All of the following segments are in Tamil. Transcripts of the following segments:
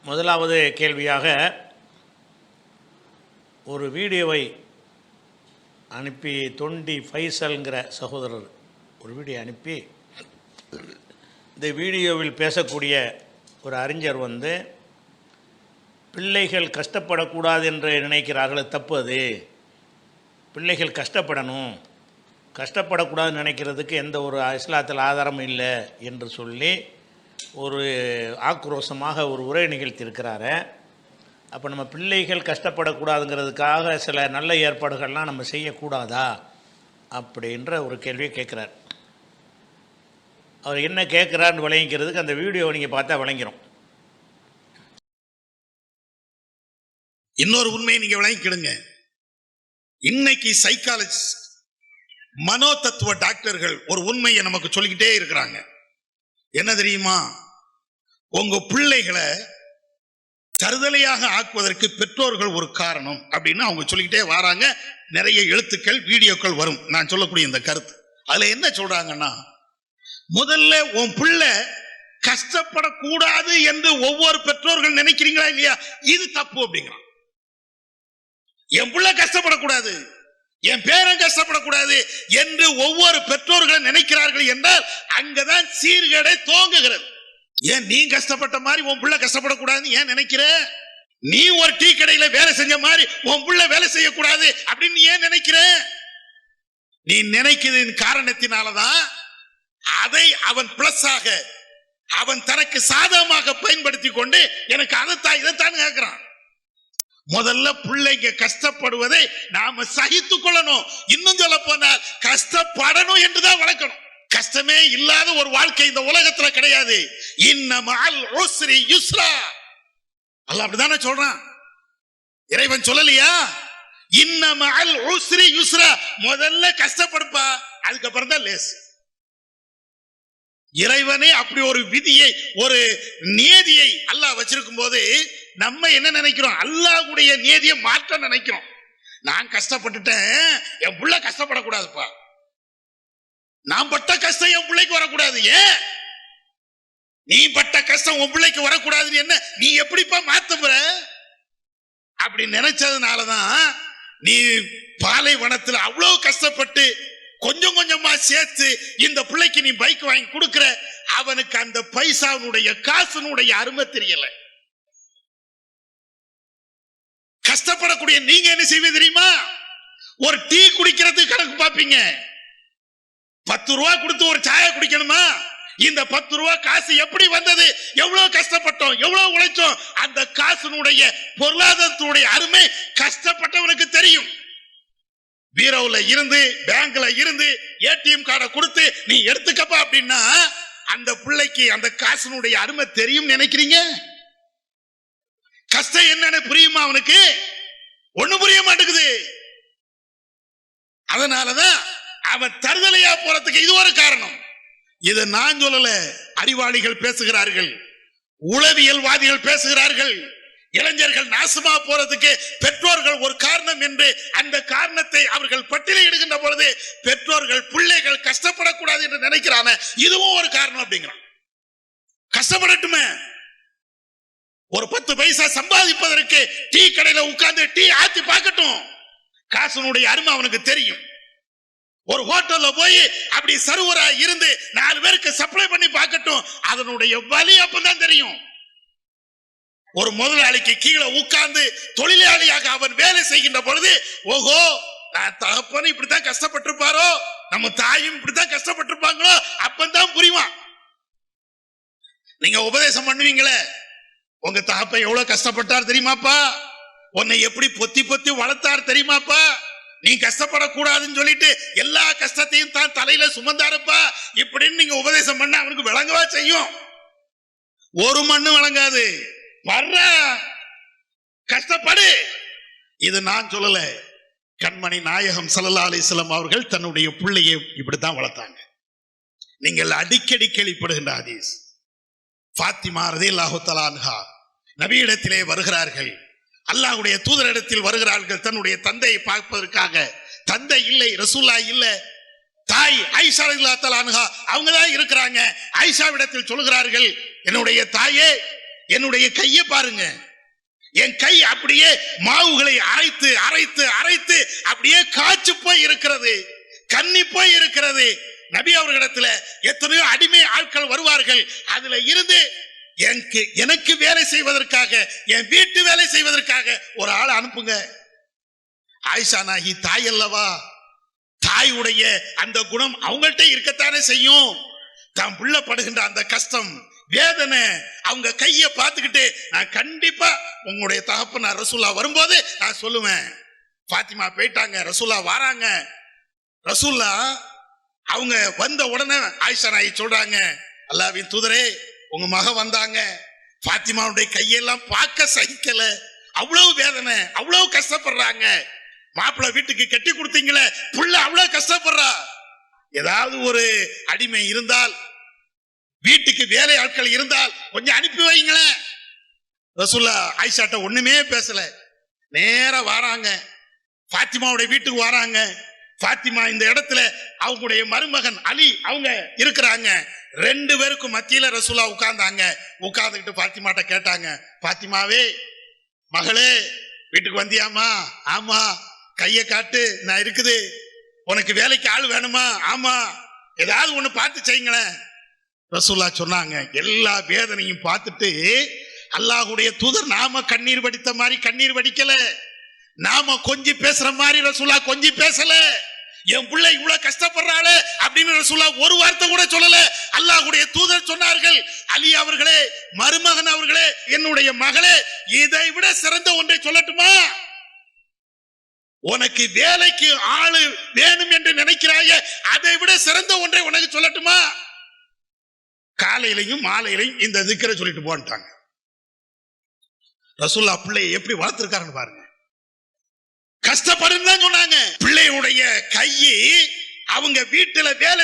முதலாவது கேள்வியாக ஒரு வீடியோவை அனுப்பி தொண்டி ஃபைசல்ங்கிற சகோதரர் ஒரு வீடியோ அனுப்பி இந்த வீடியோவில் பேசக்கூடிய ஒரு அறிஞர் பிள்ளைகள் கஷ்டப்படக்கூடாது என்று நினைக்கிறார்கள். தப்பு. அது பிள்ளைகள் கஷ்டப்படக்கூடாதுன்னு நினைக்கிறதுக்கு எந்த ஒரு இஸ்லாத்தில் ஆதாரமும் இல்லை என்று சொல்லி ஒரு ஆக்ரோஷமாக ஒரு உரை நிகழ்த்தியிருக்கிறாரு. அப்போ நம்ம பிள்ளைகள் கஷ்டப்படக்கூடாதுங்கிறதுக்காக சில நல்ல ஏற்பாடுகள்லாம் நம்ம செய்யக்கூடாதா அப்படின்ற ஒரு கேள்வியை கேட்குறார். அவர் என்ன கேட்குறாருன்னு விளங்கிக்கிறதுக்கு அந்த வீடியோவை நீங்கள் பார்த்தா விளங்கிடும். இன்னொரு உண்மையை நீங்கள் விளங்கிக்கிடுங்க. இன்னைக்கு சைக்காலஜிஸ்ட் மனோ தத்துவ டாக்டர்கள் ஒரு உண்மையை நமக்கு சொல்லிக்கிட்டே இருக்கிறாங்க. என்ன தெரியுமா? உங்க பிள்ளைகளை தருதலையாக ஆக்குவதற்கு பெற்றோர்கள் ஒரு காரணம் அப்படின்னு அவங்க சொல்லிக்கிட்டே வராங்க. நிறைய எழுத்துக்கள் வீடியோக்கள் வரும் நான் சொல்லக்கூடிய இந்த கருத்து. அதுல என்ன சொல்றாங்கன்னா, முதல்ல உன் பிள்ளை கஷ்டப்படக்கூடாது என்று ஒவ்வொரு பெற்றோர்கள் நினைக்கிறீங்களா இல்லையா, இது தப்பு அப்படிங்கிறான். என் பிள்ளை கஷ்டப்படக்கூடாது, என் பேரன் கஷ்டப்படக்கூடாது என்று ஒவ்வொரு பெற்றோர்களும் நினைக்கிறார்கள் என்றால் அங்கதான் சீர்கேடை துவங்குகிறது. ஏன் நீ கஷ்டப்பட்ட மாதிரி உன் பிள்ளை கஷ்டப்படக்கூடாதுன்னு ஏன் நினைக்கிற? நீ ஒரு டீ கடையில வேலை செஞ்ச மாதிரி உன் பிள்ளை வேலை செய்யக்கூடாது அப்படின்னு ஏன் நினைக்கிற? நீ நினைக்கிறதின் காரணத்தினாலதான் அதை அவன் பிளஸ் ஆக அவன் தனக்கு சாதகமாக பயன்படுத்தி கொண்டு எனக்கு அதைத்தான் இதைத்தான் கேட்கிறான். முதல்ல பிள்ளைங்க கஷ்டப்படுவதை நாம சகித்துக் கொள்ளணும். இன்னும் சொல்ல போனால் கஷ்டப்படணும் என்றுதான் வளர்க்கணும். கஷ்டமே இல்லாத ஒரு வாழ்க்கை இந்த உலகத்துல கிடையாது. இன்னமல் உஸ்ரி யுஸ்ரா, அல்லாஹ் அப்படிதானே சொல்றான். இறைவன் சொல்லலையா? இன்னமல் உஸ்ரி யுஸ்ரா, முதல்ல கஷ்டப்படுப்பா, அதுக்கப்புறம் தான் லேஸ். இறைவனே அப்படி ஒரு விதியை ஒரு நியதியை அல்லாஹ் வச்சிருக்கும் போது நம்ம என்ன நினைக்கிறோம்? அல்லாஹ்வுடைய நியதியை மாற்ற நினைக்கிறோம். நான் கஷ்டப்பட்டுட்டேன், என் பிள்ளை கஷ்டப்படக்கூடாதுப்பா, நான் பட்ட கஷ்டம் என் பிள்ளைக்கு வரக்கூடாது. ஏன் நீ பட்ட கஷ்டம் உன் பிள்ளைக்கு வரக்கூடாதுன்னு என்ன நீ எப்படிப்பா மாத்துற? அப்படி நினைச்சதுனாலதான் நீ பாலைவனத்தில் அவ்வளவு கஷ்டப்பட்டு கொஞ்சம் கொஞ்சமா சேர்த்து இந்த பிள்ளைக்கு நீ பைக் வாங்கி கொடுக்கிற. அவனுக்கு அந்த பைசாவுடைய காசுனுடைய அருமை தெரியல. கஷ்டப்படக்கூடிய நீங்க என்ன செய்வீங்க தெரியுமா? ஒரு டீ குடிக்கிறதுக்கு கணக்கு பார்ப்பீங்க. 10 ரூபா கொடுத்து ஒரு சாயை குடிக்கணுமா? இந்த 10 ரூபா காசு எப்படி வந்தது, எவ்வளவு கஷ்டப்பட்டோம், எவ்வளவு உழைச்சோம், அந்த காசுனுடைய பொருளாதாரத்துடைய அருமை கஷ்டப்பட்டவனுக்கு தெரியும். பீரோல இருந்து பேங்க்ல இருந்து ஏடிஎம் கார்டை கொடுத்து நீ எடுத்துக்கப்பா அப்படின்னா அந்த பிள்ளைக்கு அந்த காசுனுடைய அருமை தெரியும் நினைக்கிறீங்க? கஷ்டம் என்னன்னு புரியுமா அவனுக்கு? ஒண்ணும் புரிய மாட்டேங்குது. அதனாலதான் அவன் தருதலையா போறதுக்கு இது ஒரு காரணம். இதை நான் சொல்லல, அறிவாளிகள் பேசுகிறார்கள், உளவியல்வாதிகள் பேசுகிறார்கள். இளைஞர்கள் நாசமா போறதுக்கு பெற்றோர்கள் ஒரு காரணம் என்று அந்த காரணத்தை அவர்கள் பட்டியலிடுகின்ற பொழுது பெற்றோர்கள் பிள்ளைகள் கஷ்டப்படக்கூடாது என்று நினைக்கிறாங்க. இதுவும் ஒரு காரணம் அப்படிங்கிறான். கஷ்டப்படட்டுமே, ஒரு 10 பைசா சம்பாதிப்பதற்கு டீ கடையில உட்கார்ந்து டீ ஆத்தி பார்க்கட்டும், காசுனுடைய அருமை அவனுக்கு தெரியும். ஒரு ஹோட்டல்ல போய் அப்படி சர்வரா இருந்து 4 பேருக்கு சப்ளை பண்ணி பார்க்கட்டும், அதனுடைய வலி அப்பதான் தெரியும். ஒரு முதலாளிக்கு கீழே உட்கார்ந்து தொழிலாளியாக அவன் வேலை செய்கின்ற பொழுது ஓஹோ நான் தகப்பனும் இப்படித்தான் கஷ்டப்பட்டிருப்பாரோ, நம்ம தாயும் இப்படித்தான் கஷ்டப்பட்டிருப்பாங்களோ, அப்பதான் புரியுவான். நீங்க உபதேசம் பண்ணுவீங்களே, உங்க தகப்பன் எவ்வளவு கஷ்டப்பட்டார் தெரியுமாப்பா, உன்னை எப்படி பொத்தி பொத்தி வளர்த்தார் தெரியுமாப்பா, நீ கஷ்டப்படக்கூடாதுன்னு சொல்லிட்டு எல்லா கஷ்டத்தையும் தான் தலையில சுமந்தாருப்பா இப்படின்னு நீங்க உபதேசம் பண்ண அவனுக்கு விளங்கவா செய்யும்? ஒரு மண்ணு விளங்காது. வர்ற கஷ்டப்படு. இது நான் சொல்லல, கண்மணி நாயகம் ஸல்லல்லாஹு அலைஹி வஸல்லம் அவர்கள் தன்னுடைய பிள்ளையை இப்படித்தான் வளர்த்தாங்க. நீங்கள் அடிக்கடி கேள்விப்படுகின்ற ஹதீஸ். ஃபாத்திமா ரலியல்லாஹு தஆலா அன்ஹா நபியிடத்திலே வருகிறார்கள், அல்லாஹ்வுடைய தூதரிடத்தில் வருகிறார்கள் தன்னுடைய தந்தையை பார்ப்பதற்காக. தந்தை இல்லை, ரசூலுல்லாஹ் இல்லை, தாய் ஆயிஷா ரலியல்லாஹு தஆலா அன்ஹா அவங்க தான் இருக்கிறாங்க. ஆயிஷாவிடத்தில் சொல்கிறார்கள், என்னுடைய தாயே என்னுடைய கையை பாருங்க, என் கை அப்படியே மாவுகளை அரைத்து அரைத்து அரைத்து அப்படியே காய்ச்சி போய் இருக்கிறது, கன்னி போய் இருக்கிறது. நபி அவர்களிடத்துல எத்தனையோ அடிமை ஆட்கள் வருவார்கள், அதுல இருந்து எனக்கு வேலை செய்வதற்காக, என் வீட்டு வேலை செய்வதற்காக ஒரு ஆள் அனுப்புங்க. ஆயிஷா நாயகி தாய் அல்லவா, தாயுடைய அந்த குணம் அவங்கள்ட்ட இருக்கத்தானே செய்யும். தான் புள்ள படுகின்ற அந்த கஷ்டம் வேதனை அவங்க கைய பார்த்துக்கிட்டு, நான் கண்டிப்பா உங்களுடைய தகப்பனார் ரசூலா வரும்போது நான் சொல்லுவேன், பாத்திமா போயிட்டாங்க, ரசூலா வராங்க. ரசூலா அவங்க வந்த உடனே ஆயிஷா நாயகி சொல்றாங்க, அல்லாஹ்வின் தூதரே உங்க மக வந்தாங்க, பாத்திமாவுடைய கையெல்லாம் பார்க்க சகிக்கல, அவ்வளவு வேதனை, அவ்வளவு கஷ்டப்படுறாங்க. மாப்பிள்ளை வீட்டுக்கு கட்டி கொடுத்தீங்களே, புள்ள அவ்வளவு கஷ்டப்படுறா. ஏதாவது ஒரு அடிமை இருந்தால், வீட்டுக்கு வேலை ஆட்கள் இருந்தால் கொஞ்சம் அனுப்பி வைங்களேன். ரசூல்லா ஆயிஷாட்ட ஒண்ணுமே பேசல, நேரா வராங்க, பாத்திமாவுடைய வீட்டுக்கு வராங்க. பாத்திமா இந்த இடத்துல அவங்களுடைய மருமகன் அலி அவங்க இருக்கிறாங்க. ரெண்டு பேருக்கும் மத்தியில ரசூலா உட்கார்ந்தாங்க. உட்கார்ந்துக்கிட்டு பாத்திமாட்ட கேட்டாங்க, பாத்திமாவே மகளே வீட்டுக்கு வந்தியாமா? ஆமா. கைய காட்டு, நான் இருக்குது. உனக்கு வேலைக்கு ஆள் வேணுமா? ஆமா. ஏதாவது ஒண்ணு பார்த்து செய்யுங்களேன். ரசூலா சொன்னாங்க, எல்லா வேதனையும் பார்த்துட்டு அல்லாஹ்வுடைய தூதர் நாம கண்ணீர் வடித்த மாதிரி கண்ணீர் வடிக்கல, நாம கொஞ்சி பேசுற மாதிரி ரசூலா கொஞ்சி பேசல. என் பிள்ளை இவ்வளவு கஷ்டப்படுறாளே அப்படின்னு ரசூலா ஒரு வார்த்தை கூட சொல்லல. அல்லாஹ்வுடைய தூதர் சொன்னார்கள், அலி அவர்களே, மருமகன் அவர்களே, என்னுடைய மகளே, இதை விட சிறந்த ஒன்றை சொல்லட்டுமா? உனக்கு வேலைக்கு ஆளு வேணும் என்று நினைக்கிறாய, அதை விட சிறந்த ஒன்றை உனக்கு சொல்லட்டுமா? காலையிலையும் மாலையிலையும் இந்த திக்கரை சொல்லிட்டு போன்ட்டாங்க. ரசூல்லா பிள்ளையை எப்படி வளர்த்திருக்காருன்னு பாருங்க. கஷ்டப்படுன்னு தான் சொன்னாங்க. பிள்ளையுடைய கையை அவங்க வீட்டுல வேலை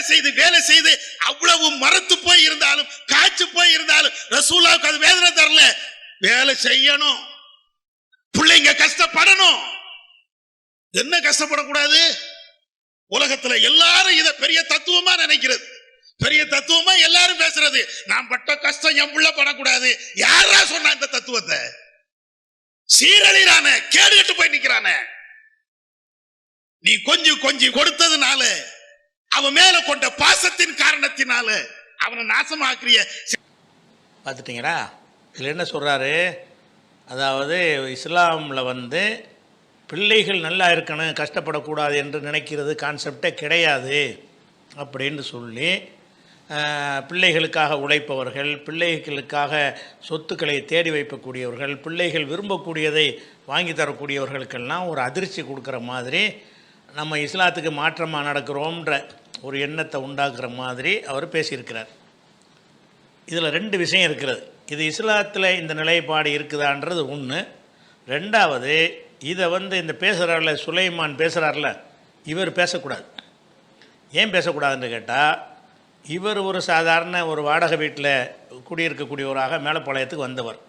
செய்து அவ்வளவு மரத்து போய் இருந்தாலும், காய்ச்சி போய் இருந்தாலும் ரசூலுல்லாஹ்வுக்கு அது வேதனை தரல. வேலை செய்யணும், பிள்ளைங்க கஷ்டப்படணும். என்ன கஷ்டப்படக்கூடாது? உலகத்துல எல்லாரும் இத பெரிய தத்துவமா நினைக்கிறது, பெரிய தத்துவமா எல்லாரும் பேசுறது. நான் பட்ட கஷ்டம் என் புள்ள படக்கூடாது. யாரா சொன்னா இந்த தத்துவத்தை? சீரழிறான, கேடுகட்டு போய் நிக்கிறான. நீ கொஞ்சம் கொடுத்ததுனால, அவன் மேல கொண்ட பாசத்தின் காரணத்தினால அவனை நாசமாக்கிறிய. பார்த்துட்டீங்களா? இதில் என்ன சொல்கிறாரு? அதாவது இஸ்லாமில் பிள்ளைகள் நல்லா இருக்கணும், கஷ்டப்படக்கூடாது என்று நினைக்கிறது கான்செப்டே கிடையாது அப்படின்னு சொல்லி, பிள்ளைகளுக்காக உழைப்பவர்கள், பிள்ளைகளுக்காக சொத்துக்களை தேடி வைக்கக்கூடியவர்கள், பிள்ளைகள் விரும்பக்கூடியதை வாங்கி தரக்கூடியவர்களுக்கெல்லாம் ஒரு அதிர்ச்சி கொடுக்குற மாதிரி, நம்ம இஸ்லாத்துக்கு மாற்றமாக நடக்கிறோன்ற ஒரு எண்ணத்தை உண்டாக்குற மாதிரி அவர் பேசியிருக்கிறார். இதில் ரெண்டு விஷயம் இருக்கிறது. இது இஸ்லாத்தில் இந்த நிலைப்பாடு இருக்குதான்றது ஒன்று. ரெண்டாவது, இதை இந்த பேசுகிறார்ல சுலைமான் பேசுகிறார்ல, இவர் பேசக்கூடாது. ஏன் பேசக்கூடாதுன்னு கேட்டால், இவர் ஒரு சாதாரண ஒரு வாடகை வீட்டில் குடியிருக்கக்கூடியவராக மேலப்பாளையத்துக்கு வந்தவர்.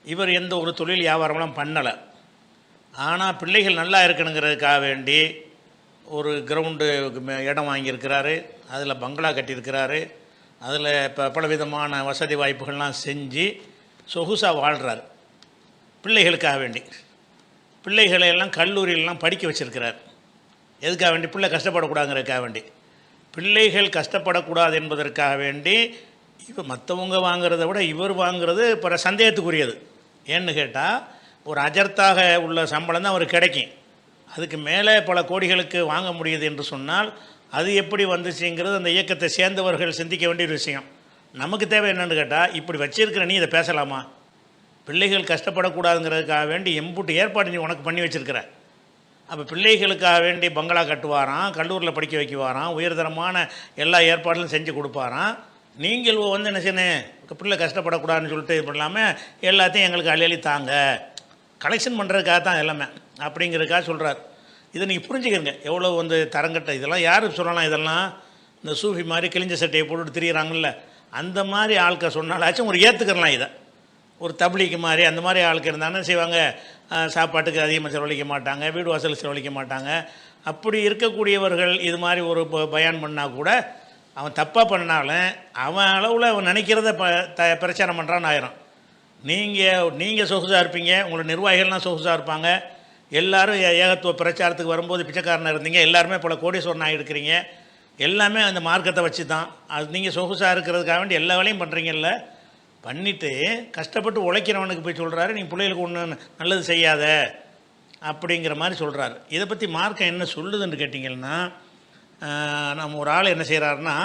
இவர் எந்த ஒரு தொழில் வியாபாரம்லாம் பண்ணலை. ஆனால் பிள்ளைகள் நல்லா இருக்கணுங்கிறதுக்காக வேண்டி ஒரு கிரவுண்டு இடம் வாங்கியிருக்கிறாரு, அதில் பங்களா கட்டியிருக்கிறாரு, அதில் இப்போ பலவிதமான வசதி வாய்ப்புகள்லாம் செஞ்சு சொகுசாக வாழ்கிறார். பிள்ளைகளுக்காக வேண்டி பிள்ளைகளை எல்லாம் கல்லூரியிலலாம் படிக்க வச்சுருக்கிறார். எதுக்காக வேண்டி? பிள்ளை கஷ்டப்படக்கூடாதுங்கிறதுக்காக வேண்டி. பிள்ளைகள் கஷ்டப்படக்கூடாது என்பதற்காக வேண்டி இவர் மற்றவங்க வாங்கிறத விட இவர் வாங்கிறது பிற சந்தேகத்துக்குரியது. ஏன்னு கேட்டால், ஒரு அஜர்த்தாக உள்ள சம்பளம் தான் அவருக்கு கிடைக்கும். அதுக்கு மேலே பல கோடிகளுக்கு வாங்க முடியுது என்று சொன்னால் அது எப்படி வந்துச்சுங்கிறது அந்த இயக்கத்தை சேர்ந்தவர்கள் சிந்திக்க வேண்டிய ஒரு விஷயம். நமக்கு தேவை என்னென்னு கேட்டால், இப்படி வச்சிருக்கிற நீ இதை பேசலாமா? பிள்ளைகள் கஷ்டப்படக்கூடாதுங்கிறதுக்காக வேண்டி எம்புட்டு ஏற்பாடு நீ உனக்கு பண்ணி வச்சுருக்கிற. அப்போ பிள்ளைகளுக்காக வேண்டி பங்களா கட்டுவாராம், கல்லூரியில் படிக்க வைக்குவாராம், உயர்தரமான எல்லா ஏற்பாடுகளும் செஞ்சு கொடுப்பாராம். நீங்கள் என்ன செய்யணும், பிள்ளை கஷ்டப்படக்கூடாதுன்னு சொல்லிட்டு இப்படி இல்லாமல் எல்லாத்தையும் எங்களுக்கு அள்ளி தாங்க, கலெக்ஷன் பண்ணுறதுக்காக தான் எல்லாமே அப்படிங்கிறதுக்காக சொல்கிறார். இதை நீங்கள் புரிஞ்சுக்கிறங்க எவ்வளோ தரங்கட்ட. இதெல்லாம் யார் சொல்லலாம்? இதெல்லாம் இந்த சூஃபி மாதிரி கிழிஞ்ச சட்டையை போட்டுட்டு திரியிறாங்கல்ல, அந்த மாதிரி ஆட்கள் சொன்னாலாச்சும் ஒரு ஏற்றுக்கிறலாம். இதை ஒரு தப்லீக்கு மாதிரி அந்த மாதிரி ஆளுக்கு இருந்தானே செய்வாங்க. சாப்பாட்டுக்கு அதிகமாக செலவழிக்க மாட்டாங்க, வீடு வாசல் செலவழிக்க மாட்டாங்க. அப்படி இருக்கக்கூடியவர்கள் இது மாதிரி ஒரு பயான் பண்ணால் கூட, அவன் தப்பாக பண்ணாலும் அவன் அளவில் அவன் நினைக்கிறத பிரச்சாரம் பண்ணுறான்னு ஆயிரும். நீங்கள் சொகுசாக இருப்பீங்க, உங்களோட நிர்வாகிகள்லாம் சொகுசாக இருப்பாங்க. எல்லாரும் ஏகத்துவ பிரச்சாரத்துக்கு வரும்போது பிச்சைக்காரனாக இருந்தீங்க, எல்லாருமே பல கோடீஸ்வரனாக இருக்கிறீங்க. எல்லாமே அந்த மார்க்கத்தை வச்சு தான். அது நீங்கள் சொகுசாக இருக்கிறதுக்காக வேண்டி எல்லா வேலையும் பண்ணுறீங்கல்ல. பண்ணிவிட்டு கஷ்டப்பட்டு உழைக்கிறவனுக்கு போய் சொல்கிறாரு, நீ பிள்ளைகளுக்கு ஒன்று நல்லது செய்யாத அப்படிங்கிற மாதிரி சொல்கிறாரு. இதை பற்றி மார்க்கம் என்ன சொல்லுதுன்னு கேட்டிங்கன்னா, நம்ம ஒரு ஆள் என்ன செய்கிறாருன்னா,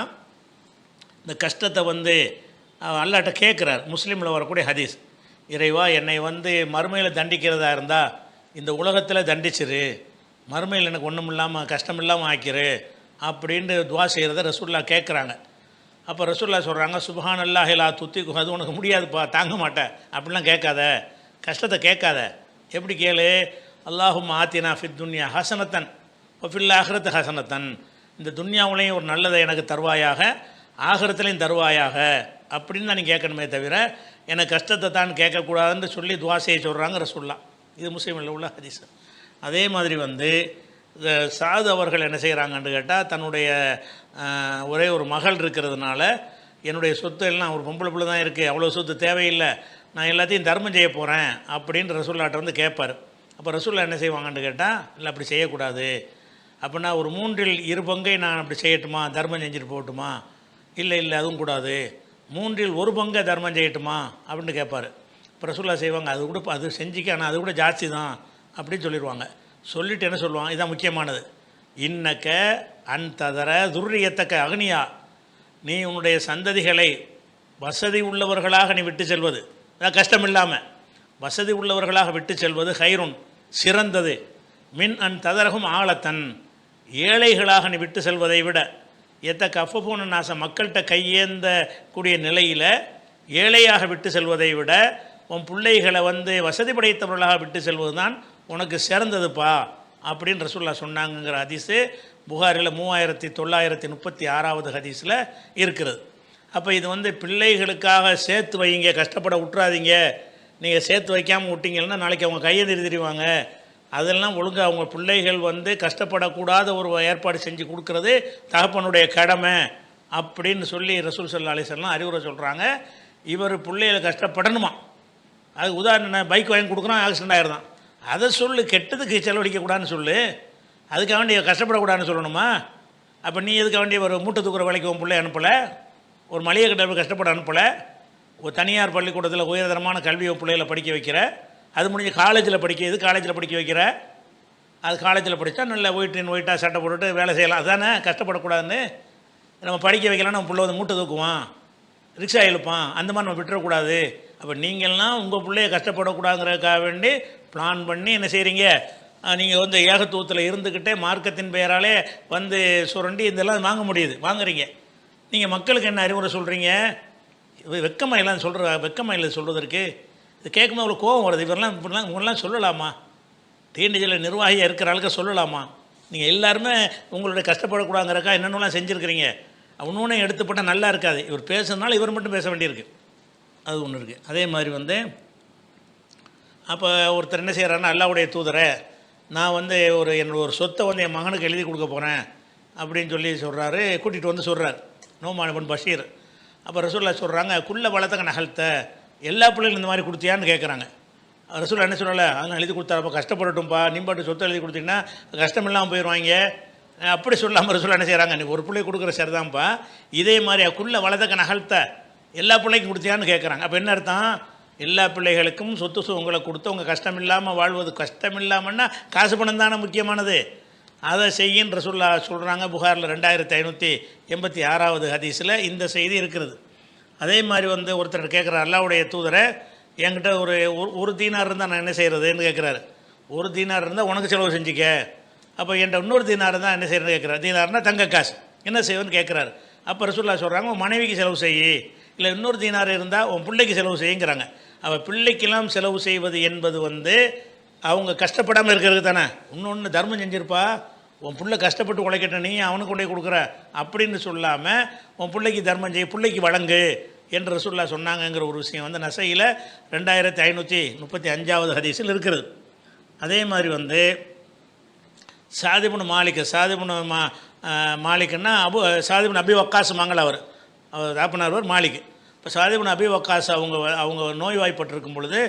இந்த கஷ்டத்தை அல்லாட்ட கேட்குறார். முஸ்லீமில் வரக்கூடிய ஹதீஸ், இறைவா என்னை மறுமையில் தண்டிக்கிறதா இருந்தால் இந்த உலகத்தில் தண்டிச்சிரு, மறுமையில் எனக்கு ஒன்றும் இல்லாமல் கஷ்டம் இல்லாமல் ஆக்கிரு அப்படின்ட்டு துவா செய்கிறத ரசூல்லா கேட்குறாங்க. அப்போ ரசூல்லா சொல்கிறாங்க, சுப்ஹானல்லாஹ் லா துத்திகு, அது உனக்கு முடியாதுப்பா, தாங்க மாட்டேன் அப்படிலாம் கேட்காத, கஷ்டத்தை கேட்காத. எப்படி கேளு, அல்லாஹும்ம ஆத்தினா ஃபித் துன்யா ஹசனத்தன் ஃபில் ஆஹிரத்து ஹசனத்தன், இந்த துன்யாவுலேயும் ஒரு நல்லதை எனக்கு தருவாயாக, ஆகிரத்துலையும் தருவாயாக அப்படின்னு தான் நீ கேட்கணுமே தவிர எனக்கு கஷ்டத்தை தான் கேட்கக்கூடாதுன்னு சொல்லி துவா செய்ய சொல்கிறாங்க ரசூல்லா. இது முஸ்லீமில் உள்ள ஹதீஸ். அதே மாதிரி சாது அவர்கள் என்ன செய்கிறாங்கன்னு கேட்டால், தன்னுடைய ஒரே ஒரு மகள் இருக்கிறதுனால என்னுடைய சொத்து எல்லாம் ஒரு பொம்பளை பிள்ளை தான் இருக்குது, அவ்வளோ சொத்து தேவையில்லை, நான் எல்லாத்தையும் தர்மம் செய்ய போகிறேன் அப்படின்னு ரசூல்லாட்ட கேட்பார். அப்போ ரசூல்லா என்ன செய்வாங்கன்னு கேட்டால், இல்லை அப்படி செய்யக்கூடாது, அப்படின்னா ஒரு 3/2 பங்கை நான் அப்படி செய்யட்டுமா, தர்மம் செஞ்சுட்டு போகட்டுமா, இல்லை அதுவும் கூடாது, 3/1 தர்மம் செய்யட்டுமா அப்படின்னு கேட்பார். இப்போ ரசூல்லா செய்வாங்க, அது கூட அது செஞ்சுக்க, ஆனால் அது கூட ஜாஸ்தி தான் அப்படின்னு சொல்லிடுவாங்க. சொல்லிவிட்டு என்ன சொல்லுவாங்க, இதுதான் முக்கியமானது, இன்னக்க அன்ததர துர்ரியத்தக்க அக்னியா, நீ உன்னுடைய சந்ததிகளை வசதி உள்ளவர்களாக நீ விட்டு செல்வது, அதான் கஷ்டம் இல்லாமல் வசதி உள்ளவர்களாக விட்டு செல்வது ஹைருன் சிறந்தது, மின் அன் ததரகும் ஆளத்தன், ஏழைகளாக நீ விட்டு செல்வதை விட, எத்தக்க அஃபபூன நாச மக்கள்கிட்ட கையேந்த கூடிய நிலையில் ஏழையாக விட்டு செல்வதை விட உன் பிள்ளைகளை வசதி படைத்தவர்களாக விட்டு செல்வது தான் உனக்கு சிறந்ததுப்பா அப்படின்னு ரசூல்லா சொன்னாங்கங்கிற ஹதீஸு புகாரில் 3936வது ஹதீஸில் இருக்கிறது. அப்போ இது பிள்ளைகளுக்காக சேர்த்து வைங்க, கஷ்டப்பட விட்டுறாதீங்க, நீங்கள் சேர்த்து வைக்காமல் விட்டீங்கன்னா நாளைக்கு அவங்க கையை தெரிவாங்க, அதெல்லாம் ஒழுங்காக அவங்க பிள்ளைகள் கஷ்டப்படக்கூடாத ஒரு ஏற்பாடு செஞ்சு கொடுக்கறது தகப்பனுடைய கடமை அப்படின்னு சொல்லி ரசூல் ஸல்லல்லாஹு அலைஹி வஸல்லம் அறிவுரை சொல்கிறாங்க. இவர் பிள்ளைகளை கஷ்டப்படணுமா, அது உதாரணம் பைக் வாங்கி கொடுக்குறான், ஆக்சிடென்ட் ஆகிருந்தான், அதை சொல்லு, கெட்டதுக்கு செலவழிக்கக்கூடாதுன்னு சொல்லு, அதுக்காக வேண்டிய கஷ்டப்படக்கூடாதுன்னு சொல்லணுமா? அப்போ நீ எதுக்காக வேண்டிய ஒரு மூட்டை தூக்குற வேலைக்கு உன் பிள்ளை அனுப்பலை, ஒரு மளிகை கட்ட கஷ்டப்பட அனுப்பலை, ஒரு தனியார் பள்ளிக்கூடத்தில் உயர்தரமான கல்வியை பிள்ளைகளை படிக்க வைக்கிற, அது முடிஞ்சு காலேஜில் காலேஜில் படிக்க வைக்கிற, அது காலேஜில் படித்தா நல்ல ஒயிட்டாக சட்டை போட்டுட்டு வேலை செய்யலாம், அதுதானே கஷ்டப்படக்கூடாதுன்னு. நம்ம படிக்க வைக்கலாம்னு நம்ம பிள்ளை மூட்டை தூக்குவான், ரிக்ஷா இழுப்பான், அந்த மாதிரி நம்ம விட்டுறக்கூடாது. அப்போ நீங்கள்லாம் உங்கள் பிள்ளைய கஷ்டப்படக்கூடாதுங்கிறதுக்காக வேண்டி பிளான் பண்ணி என்ன செய்கிறீங்க, நீங்கள் ஏகத்துவத்தில் இருந்துக்கிட்டே மார்க்கத்தின் பெயராலே சுரண்டி இதெல்லாம் வாங்க முடியுது, வாங்குறீங்க. நீங்கள் மக்களுக்கு என்ன அறிவுரை சொல்கிறீங்க? வெக்கமாயிலாம் சொல்கிறதற்கு இது கேட்கும்போது அவ்வளோ கோபம் வருது. இவங்கெல்லாம் சொல்லலாமா? டிஎன்டிஜியில் நிர்வாகியாக இருக்கிற ஆளுக்கு சொல்லலாமா? நீங்கள் எல்லாருமே உங்களுடைய கஷ்டப்படக்கூடாதுங்கிறக்கா என்னென்னலாம் செஞ்சுருக்கிறீங்க, ஒன்று எடுத்துப்பட்டால் நல்லா இருக்காது. இவர் பேசுறதுனால இவர் மட்டும் பேச வேண்டியிருக்கு, அது ஒன்று இருக்குது. அதே மாதிரி அப்போ ஒருத்தர் என்ன செய்கிறாருன்னா, அல்லாஹ்வுடைய தூதரை நான் என்னோட ஒரு சொத்தை என் மகனுக்கு எழுதி கொடுக்க போகிறேன் அப்படின்னு சொல்லி சொல்கிறாரு, கூட்டிகிட்டு சொல்கிறார் நோமான் இப்னு பஷீர். அப்போ ரசூலுல்லாஹ் சொல்கிறாங்க, குள்ள வளர்த்தக்க நகல்த்த, எல்லா பிள்ளைகளும் இந்த மாதிரி கொடுத்தியான்னு கேட்குறாங்க. ரசூலுல்லாஹ் என்ன சொல்லலை, அதெல்லாம் எழுதி கொடுத்தாரப்போ கஷ்டப்படட்டும்ப்பா, நீம்பாட்டு சொத்தை எழுதி கொடுத்தீங்கன்னா கஷ்டம் இல்லாமல் போயிடுவாங்க அப்படி சொல்லாமல் ரசூலுல்லாஹ் என்ன செய்கிறாங்க, நீ ஒரு பிள்ளை கொடுக்குற சரிதான்ப்பா, இதே மாதிரி குள்ள வளர்த்தக்க நகல்த்த எல்லா பிள்ளைக்கும் கொடுத்தியான்னு கேட்குறாங்க. அப்போ என்ன அர்த்தம், எல்லா பிள்ளைகளுக்கும் சொத்து உங்களை கொடுத்து உங்கள் கஷ்டம் இல்லாமல் வாழ்வது, கஷ்டம் இல்லாமல்னா காசு பணம் தானே முக்கியமானது, அதை செய்யின்னு ரசூலுல்லாஹ் சொல்கிறாங்க. புகாரில் 2586வது ஹதீஸில் இந்த செய்தி இருக்கிறது. அதே மாதிரி ஒருத்தர் கேட்குற, அல்லாஹ்வுடைய தூதரை என்கிட்ட ஒரு தீனார் இருந்தால் நான் என்ன செய்கிறதுன்னு கேட்குறாரு. ஒரு தீனார் இருந்தால் உனக்கு செலவு செஞ்சுக்க, அப்போ என்கிட்ட இன்னொரு தீனார் தான் என்ன செய்யணும்னு கேட்குறாரு. தீனார்னா தங்க காசு, என்ன செய்வேன்னு கேட்குறாரு. அப்போ ரசூலுல்லாஹ் சொல்கிறாங்க, உன் மனைவிக்கு செலவு செய், இல்லை இன்னொரு தீனார் இருந்தால் உன் பிள்ளைக்கு செலவு செய்யுங்கிறாங்க. அவள் பிள்ளைக்கெல்லாம் செலவு செய்வது என்பது அவங்க கஷ்டப்படாமல் இருக்கிறது தானே. இன்னொன்று தர்மம் செஞ்சிருப்பா, உன் பிள்ளை கஷ்டப்பட்டு உழைக்கட்ட, நீ அவனுக்கு கொண்டே கொடுக்குற அப்படின்னு சொல்லாமல் உன் பிள்ளைக்கு தர்மம் செய்ய, பிள்ளைக்கு வழங்கு என்று ரசூலுல்லாஹ் சொன்னாங்கங்கிற ஒரு விஷயம் நசையில் 2535வது ஹதீஸில் இருக்கிறது. அதே மாதிரி சாதிபுன் மாலிக்குன்னா சாதிபுன் அபி வக்காஸ் மங்கள் அவர் தாப்பனார் மாலிக். இப்போ சாத் இப்னு அபி வக்காஸ் அவங்க நோய்வாய்ப்பட்டிருக்கும் பொழுது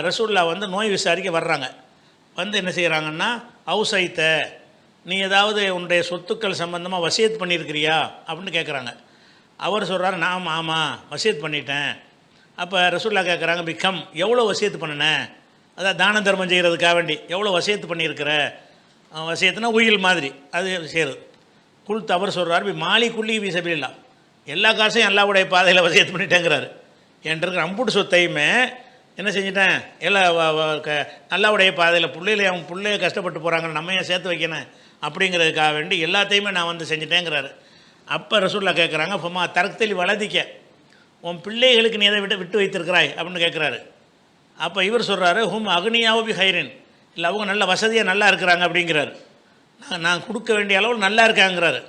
ரசூல்லா வந்து நோய் விசாரிக்க வர்றாங்க. வந்து என்ன செய்கிறாங்கன்னா, அவுசைத்த நீ ஏதாவது உன்னுடைய சொத்துக்கள் சம்பந்தமாக வசியத் பண்ணியிருக்கிறியா அப்படின்னு கேட்குறாங்க. அவர் சொல்கிறார், நான் ஆமாம் வசியத் பண்ணிட்டேன். அப்போ ரசூல்லா கேட்குறாங்க, பிகம் எவ்வளோ வசியத்து பண்ணினேன், அதான் தான தர்மம் செய்கிறதுக்காக வேண்டி எவ்வளோ வசியத்து பண்ணியிருக்கிற, வசியத்துனா உயில் மாதிரி அது செய்கிறது. குல் தவறு சொல்கிறார், மாலி குள்ளி விசபில்லா எல்லா காசையும் அல்லாவுடைய பாதையில் வசியத்து பண்ணிட்டேங்கிறாரு. என்கிட்ட இருக்கிற அம்புட்டு சொத்தையுமே என்ன செஞ்சிட்டேன், எல்லாம் அல்லாவுடைய பாதையில் அவங்க பிள்ளைய கஷ்டப்பட்டு போகிறாங்க, நம்ம ஏன் சேர்த்து வைக்கணும் அப்படிங்கிறதுக்காக வேண்டி எல்லாத்தையுமே நான் வந்து செஞ்சிட்டேங்கிறாரு. அப்போ ரசூல்லா கேட்குறாங்க, ஃபமா தரக்தலி வளதிக்க உன் பிள்ளைகளுக்கு நீ எதை விட்டு வைத்திருக்கிறாய் அப்படின்னு கேட்குறாரு. அப்போ இவர் சொல்கிறாரு, ஹும் அக்னியாவோ பி ஹைரின் இல்லை அவங்க நல்ல வசதியாக நல்லா இருக்கிறாங்க அப்படிங்கிறாரு. நான் கொடுக்க வேண்டிய அளவில் நல்லா இருக்காங்கிறாரு.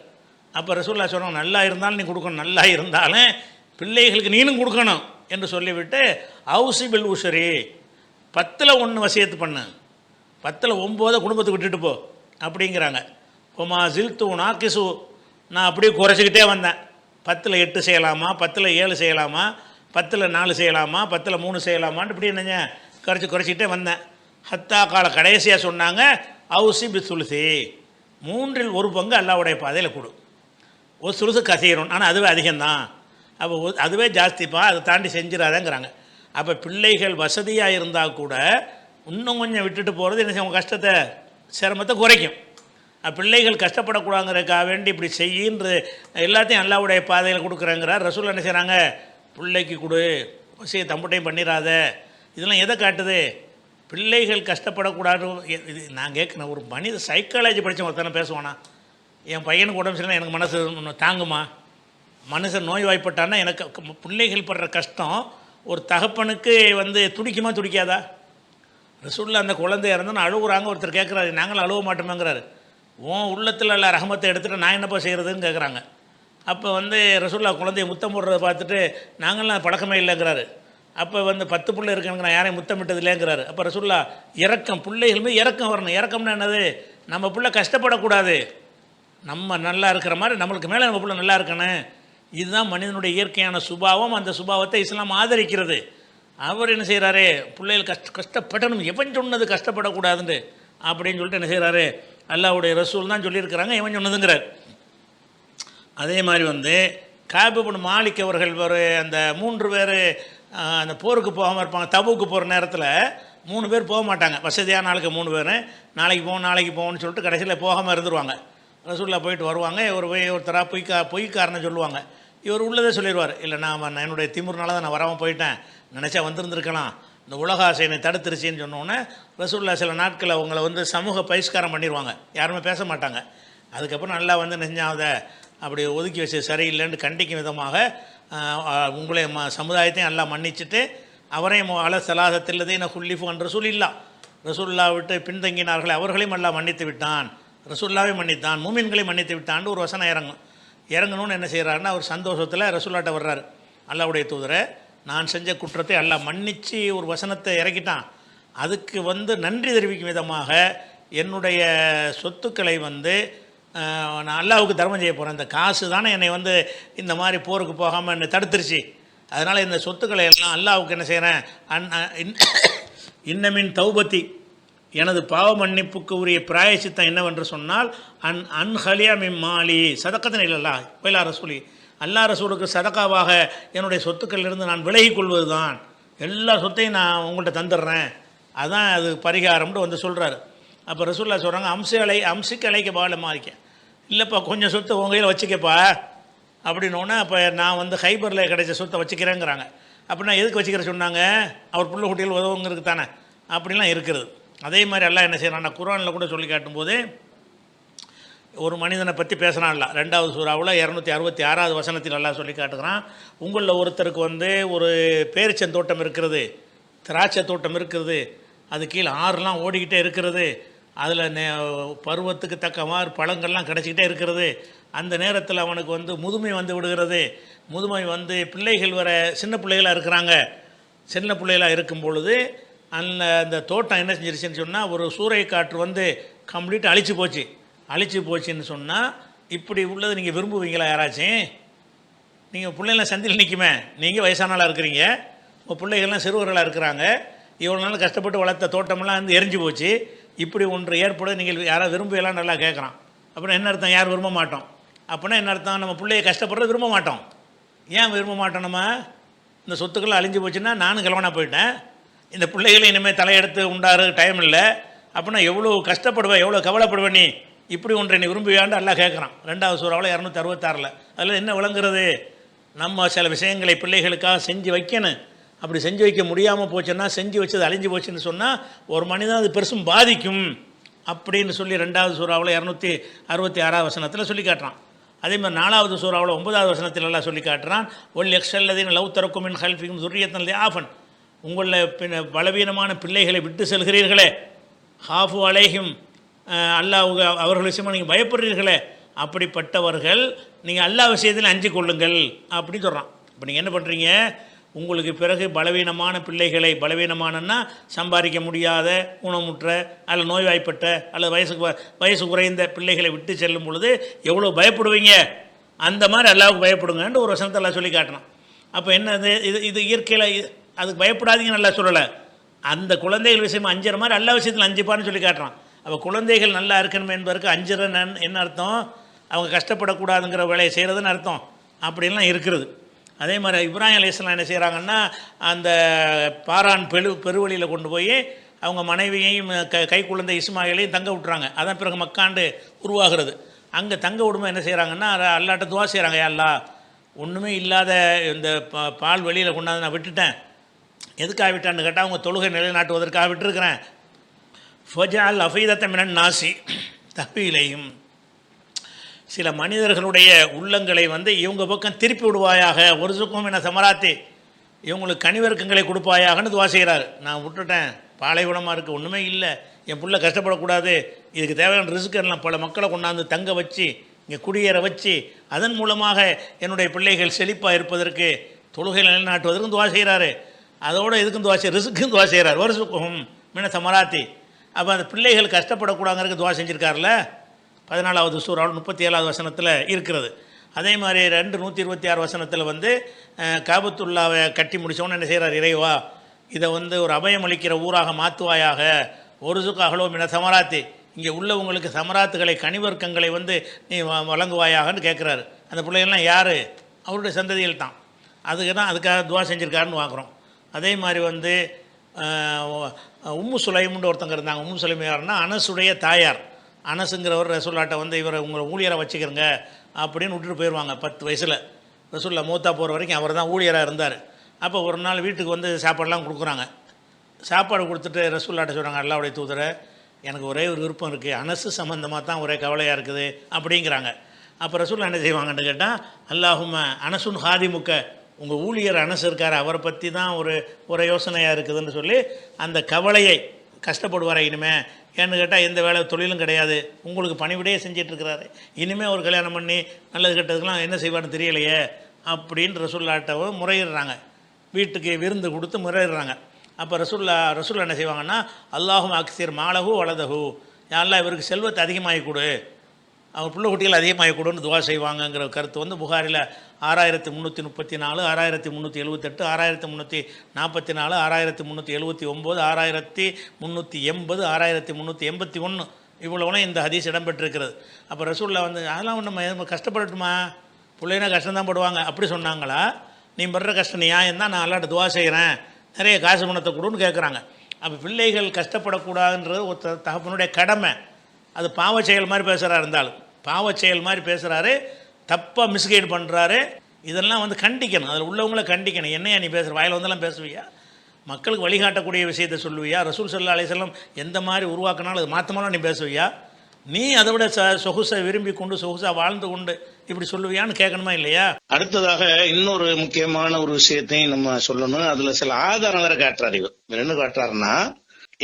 அப்போ ரசூல்லா சொல்கிறாங்க, நல்லா இருந்தாலும் நீ கொடுக்கணும், நல்லா இருந்தாலும் பிள்ளைகளுக்கு நீனும் கொடுக்கணும் என்று சொல்லிவிட்டு ஹவுசி பில் உஷரி 10ல் 1 வசியத்து பண்ணு, 10ல் 9 குடும்பத்துக்கு விட்டுட்டு போ அப்படிங்கிறாங்க. பொமா ஜில்து நாக்கிசு நான் அப்படியே குறைச்சிக்கிட்டே வந்தேன். 10ல் 8 செய்யலாமா, 10ல் 7 செய்யலாமா, 10ல் 4 செய்யலாமா, 10ல் 3 செய்யலாமான்னு இப்படி என்னங்க குறைச்சிக்கிட்டே வந்தேன். ஹத்தா கால கடைசியாக சொன்னாங்க, ஹவுசி பி சுலுசி 3ல் 1 பங்கு அல்லாவுடைய பாதையில் கொடு. ஒரு சுலுசு கசீரும் ஆனால் அதுவே அதிகம்தான், அப்போ அதுவே ஜாஸ்திப்பா, அதை தாண்டி செஞ்சிடாதேங்கிறாங்க. அப்போ பிள்ளைகள் வசதியாக இருந்தால் கூட இன்னும் கொஞ்சம் விட்டுட்டு போகிறது என்ன செய்யும், கஷ்டத்தை சிரமத்தை குறைக்கும். பிள்ளைகள் கஷ்டப்படக்கூடாதுங்கிறதுக்காக வேண்டி இப்படி செய்யின்ற எல்லாத்தையும் அல்லாவுடைய பாதையில் கொடுக்குறேங்கிறார். ரசூல் என்ன செய்கிறாங்க, பிள்ளைக்கு கொடு, வசியை தம்பட்டையும் பண்ணிடாத. இதெல்லாம் எதை காட்டுது, பிள்ளைகள் கஷ்டப்படக்கூடாது. இது நான் கேட்குறேன், ஒரு மனித சைக்காலஜி படித்த ஒருத்தனை பேசுவானா, என் பையனுக்கு உடம்பு சரியில்லை எனக்கு மனசு தாங்குமா, மனுஷன் நோய்வாய்ப்பட்டான்னா எனக்கு பிள்ளைகள் படுற கஷ்டம் ஒரு தகப்பனுக்கு வந்து துடிக்குமா துடிக்காதா? ரசூல்லா அந்த குழந்தை இறந்தோன்னு அழுகுறாங்க. ஒருத்தர் கேட்குறாரு, நாங்களும் அழுவ மாட்டோமேங்கிறாரு. உன் உள்ளத்தில் உள்ள ரஹமத்தை எடுத்துகிட்டு நான் என்னப்பா செய்கிறதுன்னு கேட்குறாங்க. அப்போ வந்து ரசூல்லா குழந்தைய முத்தம் போடுறத பார்த்துட்டு நாங்களாம் பழக்கமே இல்லைங்கிறாரு. அப்போ வந்து 10 பிள்ளை இருக்குங்க, நான் யாரையும் முத்தமிட்டது இல்லைங்கிறாரு. அப்போ ரசூல்லா இறக்கம், பிள்ளைகளுமே இறக்கம் வரணும். இறக்கம்னா என்னது, நம்ம பிள்ளை கஷ்டப்படக்கூடாது, நம்ம நல்லா இருக்கிற மாதிரி நம்மளுக்கு மேலே நம்ம பிள்ளை நல்லா இருக்கணும். இதுதான் மனிதனுடைய இயற்கையான சுபாவம். அந்த சுபாவத்தை இஸ்லாம் ஆதரிக்கிறது. அவர் என்ன செய்கிறாரு, பிள்ளைகள் கஷ்டப்படணும், எவன் சொன்னது கஷ்டப்படக்கூடாதுன்னு அப்படின்னு சொல்லிட்டு என்ன செய்கிறாரு, அல்லாஹ்வுடைய ரசூல் தான் சொல்லியிருக்கிறாங்க, எவன் சொன்னதுங்கிறார். அதே மாதிரி வந்து காப் இப்னு மாலிக் அவர்கள் ஒரு அந்த 3 பேர் அந்த போருக்கு போகாமல் இருப்பாங்க. தபுக்கு போகிற நேரத்தில் 3 பேர் போக மாட்டாங்க. வசதியான ஆளுக்கு 3 பேர் நாளைக்கு போகணும்னு சொல்லிட்டு கடைசியில் போகாமல் இருந்துருவாங்க. ரசூல்லா போயிட்டு வருவாங்க. ஒருத்தராக பொய்க்காரனை சொல்லுவாங்க. இவர் உள்ளதே சொல்லிடுவார், இல்லை நான் என்னுடைய திமுறனால தான் நான் வராமல் போயிட்டேன், நினச்சா வந்திருந்துருக்கலாம், இந்த உலக ஆசை என்னை தடுத்துருச்சின்னு சொன்னோன்னே ரசூல்லா சில நாட்கள் அவங்கள வந்து சமூக பகிஷ்காரம் பண்ணிடுவாங்க. யாருமே பேச மாட்டாங்க. அதுக்கப்புறம் நல்லா வந்து நெஞ்சாவத அப்படி ஒதுக்கி வச்சு சரியில்லைன்னு கண்டிக்கும் விதமாக உங்களை சமுதாயத்தையும் நல்லா மன்னிச்சுட்டு அவரையும் அல சலாதத்தில்லதே குல்லிஃபு என்ற ரசூலில்லா ரசூல்லா விட்டு பின்தங்கினார்கள் அவர்களையும் நல்லா மன்னித்து விட்டான், ரசூல்லாவே மன்னித்தான், மூமின்களையும் மன்னித்து விட்டான்னு ஒரு வசனம் இறங்கணும்னு என்ன செய்கிறாருன்னா அவர் சந்தோஷத்தில் ரசூல்லாட்ட வர்றாரு. அல்லாஹ்வுடைய தூதரை, நான் செஞ்ச குற்றத்தை அல்லாஹ் மன்னித்து ஒரு வசனத்தை இறக்கிட்டான், அதுக்கு வந்து நன்றி தெரிவிக்கும் விதமாக என்னுடைய சொத்துக்களை வந்து நான் அல்லாஹ்வுக்கு தர்மம் செய்ய போகிறேன், இந்த காசு தானே என்னை வந்து இந்த மாதிரி போருக்கு போகாமல் என்னை தடுத்துருச்சு, அதனால் இந்த சொத்துக்களை எல்லாம் அல்லாஹ்வுக்கு என்ன செய்கிறேன், இன்னமின் தௌபத்தி எனது பாவ மன்னிப்புக்கு உரிய பிராயச்சித்தம் என்னவென்று சொன்னால் அன்ஹலியா மிம்மாலி சதக்கத்தன் இல்லல்லா கோயிலா ரசூலி, அல்லா ரசூலுக்கு சதக்காவாக என்னுடைய சொத்துக்களிலிருந்து நான் விலகிக் கொள்வது தான், எல்லா சொத்தையும் நான் உங்கள்கிட்ட தந்துடுறேன், அதான் அது பரிகாரம்னு வந்து சொல்கிறாரு. அப்போ ரசூல்லா சொல்கிறாங்க, அம்சிக்கு அழைக்க பால மாறிக்க, இல்லைப்பா கொஞ்சம் சொத்தை உங்கள் கையில் வச்சுக்கப்பா அப்படின்னோடனே, அப்போ நான் வந்து ஹைபரில் கிடைச்ச சொத்தை வச்சுக்கிறேங்கிறாங்க. அப்படின்னா எதுக்கு வச்சுக்கிற சொன்னாங்க, அவர் புள்ள குட்டிகள் உதவுங்கிறது தானே, அப்படிலாம் இருக்கிறது. அதே மாதிரி எல்லாம் என்ன செய்யறான்னா குர்ஆனில் கூட சொல்லி காட்டும்போது ஒரு மனிதனை பற்றி பேசுகிறான்ல 2வது சூறாவில் 266வது வசனத்தில் எல்லாம் சொல்லி காட்டுகிறான், உங்களில் ஒருத்தருக்கு வந்து ஒரு பேரிச்சம் தோட்டம் இருக்கிறது, திராட்சை தோட்டம் இருக்கிறது, அது கீழே ஆறுலாம் ஓடிக்கிட்டே இருக்கிறது, அதில் பருவத்துக்கு தக்க மாதிரி பழங்கள்லாம் கிடச்சிக்கிட்டே இருக்கிறது, அந்த நேரத்தில் அவனுக்கு வந்து முதுமை வந்து விடுகிறது, முதுமை வந்து பிள்ளைகள் வர சின்ன பிள்ளைகளாக இருக்கிறாங்க, சின்ன பிள்ளைகளாக இருக்கும் பொழுது அந்த தோட்டம் என்ன செஞ்சிருச்சுன்னு சொன்னால் ஒரு சூறை காற்று வந்து கம்ப்ளீட்டாக அழிச்சு போச்சுன்னு சொன்னால் இப்படி உள்ளது நீங்கள் விரும்புவீங்களா யாராச்சும்? நீங்கள் பிள்ளைகள்லாம் சந்தியில் நிற்குமே, நீங்கள் வயசானாலாக இருக்கிறீங்க, உங்கள் பிள்ளைகள்லாம் சிறுவர்களாக இருக்கிறாங்க, இவ்வளோ நாள் கஷ்டப்பட்டு வளர்த்த தோட்டமெல்லாம் வந்து எரிஞ்சு போச்சு, இப்படி ஒன்று ஏற்பட நீங்கள் யாராவது விரும்புவெல்லாம் நல்லா கேட்குறான். அப்படின்னா என்ன அர்த்தம்? யார் விரும்ப மாட்டோம். அப்படின்னா என்ன அர்த்தம்? நம்ம பிள்ளைய கஷ்டப்படுறது விரும்ப மாட்டோம். ஏன் விரும்ப மாட்டோம்? நம்ம இந்த சொத்துக்கள்லாம் அழிஞ்சு போச்சுன்னா நானும் கிழவனா போயிட்டேன், இந்த பிள்ளைகளை இனிமேல் தலையெடுத்து உண்டாரு டைம் இல்லை, அப்படின்னா எவ்வளோ கஷ்டப்படுவேன், எவ்வளோ கவலைப்படுவேன், நீ இப்படி ஒன்றை நீ விரும்புவியான்னு எல்லாம் கேட்குறான். 2வது சூறாவில் 266. அதில் என்ன விளங்குறது? நம்ம சில விஷயங்களை பிள்ளைகளுக்காக செஞ்சு வைக்கணும். அப்படி செஞ்சு வைக்க முடியாமல் போச்சுன்னா, செஞ்சு வச்சது அழிஞ்சு போச்சுன்னு சொன்னால் ஒரு மனிதன் அது பெருசும் பாதிக்கும் அப்படின்னு சொல்லி 2வது சூறாவில் 266 வசனத்தில் சொல்லி காட்டுறான். அதே மாதிரி 4வது சூறாவில் 9வது வசனத்தில் எல்லாம் சொல்லி காட்டுறான். ஒல் எக்ஸல்லதீன் லவ் தரக்குமின் ஹல்ஃபிக்கும் துர்ரியத்தன் ஆஃபன், உங்களில் பலவீனமான பிள்ளைகளை விட்டு செல்கிறீர்களே, ஹாஃபு அலைஹிம், அல்லாஹ் அவர்கள் விஷயமாக நீங்கள் பயப்படுறீர்களே, அப்படிப்பட்டவர்கள் நீங்கள் அல்லாஹ் விஷயத்தில் அஞ்சு கொள்ளுங்கள் அப்படின்னு சொல்கிறான். இப்போ நீங்கள் என்ன பண்ணுறீங்க? உங்களுக்கு பிறகு பலவீனமான பிள்ளைகளை, பலவீனமானன்னா சம்பாதிக்க முடியாத, ஊனமுற்ற அல்லது நோய்வாய்ப்பட்ட அல்லது வயசு குறைந்த பிள்ளைகளை விட்டு செல்லும் பொழுது எவ்வளோ பயப்படுவீங்க, அந்த மாதிரி அல்லாவுக்கு பயப்படுங்கன்னு ஒரு வசனத்தை எல்லாம் சொல்லி காட்டணும். அப்போ என்ன இது இயற்கையில் அதுக்கு பயப்படாதீங்கன்னு நல்லா சொல்லலை, அந்த குழந்தைகள் விஷயம் அஞ்சுற மாதிரி எல்லா விஷயத்தில் அஞ்சுப்பான்னு சொல்லி காட்டுறான். அப்போ குழந்தைகள் நல்லா இருக்கணும் என்பதற்கு அஞ்சுற என்ன அர்த்தம்? அவங்க கஷ்டப்படக்கூடாதுங்கிற வேலையை செய்கிறதுன்னு அர்த்தம். அப்படின்லாம் இருக்கிறது. அதே மாதிரி இப்ராஹிம் அலைஹிஸ்ஸலாம் என்ன செய்கிறாங்கன்னா, அந்த பாரான் பெருவழியில் கொண்டு போய் அவங்க மனைவியையும் கை குழந்தை இஸ்மாயிலையும் தங்க விட்டுறாங்க. அதான் பிறகு மக்காண்டு உருவாகிறது. அங்கே தங்க விடும்போது என்ன செய்கிறாங்கன்னா, அல்லாட்ட துவா செய்கிறாங்க, யா அல்லாஹ் ஒன்றுமே இல்லாத இந்த பால் வெளியில் கொண்டாந்து நான் விட்டுட்டேன், எதுக்காக விட்டான்னு கேட்டால் அவங்க தொழுகை நிலைநாட்டுவதற்காக விட்டுருக்கிறேன். ஃபஜால் அஃபீதத்த மினன் நாசி தஹ்வீலையும், சில மனிதர்களுடைய உள்ளங்களை வந்து இவங்க பக்கம் திருப்பி விடுவாயாக, ஒரு சுக்கம் என சமராத்தி, இவங்களுக்கு கனிவர்க்கங்களை கொடுப்பாயாகன்னு துவா செய்கிறாரு. நான் விட்டுட்டேன், பாலைவனமாக இருக்குது, ஒன்றுமே இல்லை, என் பிள்ளை கஷ்டப்படக்கூடாது, இதுக்கு தேவையான ரிஸ்க் எல்லாம் பல மக்களை கொண்டாந்து தங்க வச்சு இங்கே குடியேற வச்சு அதன் மூலமாக என்னுடைய பிள்ளைகள் செழிப்பாக இருப்பதற்கு தொழுகை நிலைநாட்டுவதற்கும் துவா செய்கிறாரு. அதோடு எதுக்கும் துவா ரிஸ்க்கும் துவா செய்கிறார், ஒரு சுக்கம் மின சமராத்தி. அப்போ அந்த பிள்ளைகள் கஷ்டப்படக்கூடாங்கிறதுக்கு துவா செஞ்சுருக்காருல. 14வது சூறாவில் 37வது வசனத்தில் இருக்கிறது. அதே மாதிரி 126 வசனத்தில் வந்து காபத்துல்லாவை கட்டி முடித்தவொன்னு என்ன செய்கிறார்? இறைவா, இதை வந்து ஒரு அபயம் அளிக்கிற ஊராக மாற்றுவாயாக, ஒரு சுக்காகலோ மின சமராத்தி, இங்கே உள்ளவங்களுக்கு சமராத்துகளை கனிவர்க்கங்களை வந்து நீ வழங்குவாயாகன்னு கேட்குறாரு. அந்த பிள்ளைகள்லாம் யார்? அவருடைய சந்ததிகள் தான். அதுக்காக துவா செஞ்சுருக்காருன்னு பார்க்குறோம். அதே மாதிரி வந்து உம்மு சுலைமுன்னு ஒருத்தங்க இருந்தாங்க. உம்மு சுலைம் யாருன்னா அனசுடைய தாயார். அனசுங்கிறவர் ரசூல்லாட்ட வந்து இவரை உங்களை ஊழியராக வச்சுக்கிறங்க அப்படின்னு விட்டுட்டு போயிடுவாங்க. 10 வயசில் ரசூல்லா மூத்தா போகிற வரைக்கும் அவர் தான் ஊழியராக இருந்தார். அப்போ ஒரு நாள் வீட்டுக்கு வந்து சாப்பாடெலாம் கொடுக்குறாங்க. சாப்பாடு கொடுத்துட்டு ரசூல்லாட்ட சொல்கிறாங்க, அல்லாஹ்வுடைய தூதரை, எனக்கு ஒரே ஒரு விருப்பம் இருக்குது, அனசு சம்மந்தமாக தான் ஒரே கவலையாக இருக்குது அப்படிங்கிறாங்க. அப்போ ரசூல்லா என்ன செய்வாங்கன்னு கேட்டால், அல்லாஹும்ம அனசுன் ஹாதிமுக்க, உங்கள் ஊழியர் அனசு இருக்கார், அவரை பற்றி தான் ஒரு யோசனையாக இருக்குதுன்னு சொல்லி அந்த கவலையை, கஷ்டப்படுவார் இனிமே, ஏன்னு கேட்டால் எந்த வேலை தொழிலும் கிடையாது, உங்களுக்கு பணிவிடையே செஞ்சிட்ருக்கிறாரு, இனிமேல் ஒரு கல்யாணம் பண்ணி நல்லது கெட்டதுக்கெலாம் என்ன செய்வார்னு தெரியலையே அப்படின்னு ரசூல்லாட்டவும் முறையிடுறாங்க. வீட்டுக்கு விருந்து கொடுத்து முறையிடுறாங்க. அப்போ ரசூல்லா என்ன செய்வாங்கன்னா, அல்லாஹும் அக்ஸிர் மாலஹு வலதஹு, யாரெல்லாம் இவருக்கு செல்வத்தை அதிகமாகி கொடு, அவர் பிள்ளை குட்டிகள் அதிகமாகி கொடுன்னு துவா செய்வாங்கங்கிற கருத்து வந்து புகாரில் 6334, 6378, 6344, 6379, 6380, 6381 இவ்வளோனா இந்த ஹதீஸ் இடம்பெற்றிருக்கிறது. அப்போ ரசூல்லா வந்து அதெல்லாம் நம்ம கஷ்டப்படட்டுமா, பிள்ளைனா கஷ்டம்தான் படுவாங்க அப்படி சொன்னாங்களா? நீ படுற கஷ்டம் நியாயம் தான், நான் அல்லாட்ட துவா செய்கிறேன், நிறைய காசு பணத்தை கொடுன்னு கேட்குறாங்க. அப்போ பிள்ளைகள் கஷ்டப்படக்கூடாதுன்றது ஒரு தகப்பனுடைய கடமை. அது பாவ செயல் மாதிரி பேசுகிறாரு, இருந்தாலும் பாவ செயல் மாதிரி பேசுகிறாரு, தப்பாக மிஸ்கைட் பண்ணுறாரு. இதெல்லாம் வந்து கண்டிக்கணும், அதில் உள்ளவங்கள கண்டிக்கணும். என்னையா நீ பேசுகிற, வாயில் வந்தெல்லாம் பேசுவியா, மக்களுக்கு வழிகாட்டக்கூடிய விஷயத்தை சொல்லுவியா, ரசூல் ஸல்லல்லாஹு அலைஹி வஸல்லம் எந்த மாதிரி உருவாக்கினாலும் அது மாற்றமாலும் நீ பேசுவியா, நீ அதை விட சொகுசை விரும்பி கொண்டு சொகுசாக வாழ்ந்து கொண்டு இப்படி சொல்லுவியான்னு கேட்கணுமா இல்லையா? அடுத்ததாக இன்னொரு முக்கியமான ஒரு விஷயத்தையும் நம்ம சொல்லணும். அதில் சில ஆதாரம் வேற காட்டுறாரு. இவர் என்ன காட்டுறாருன்னா,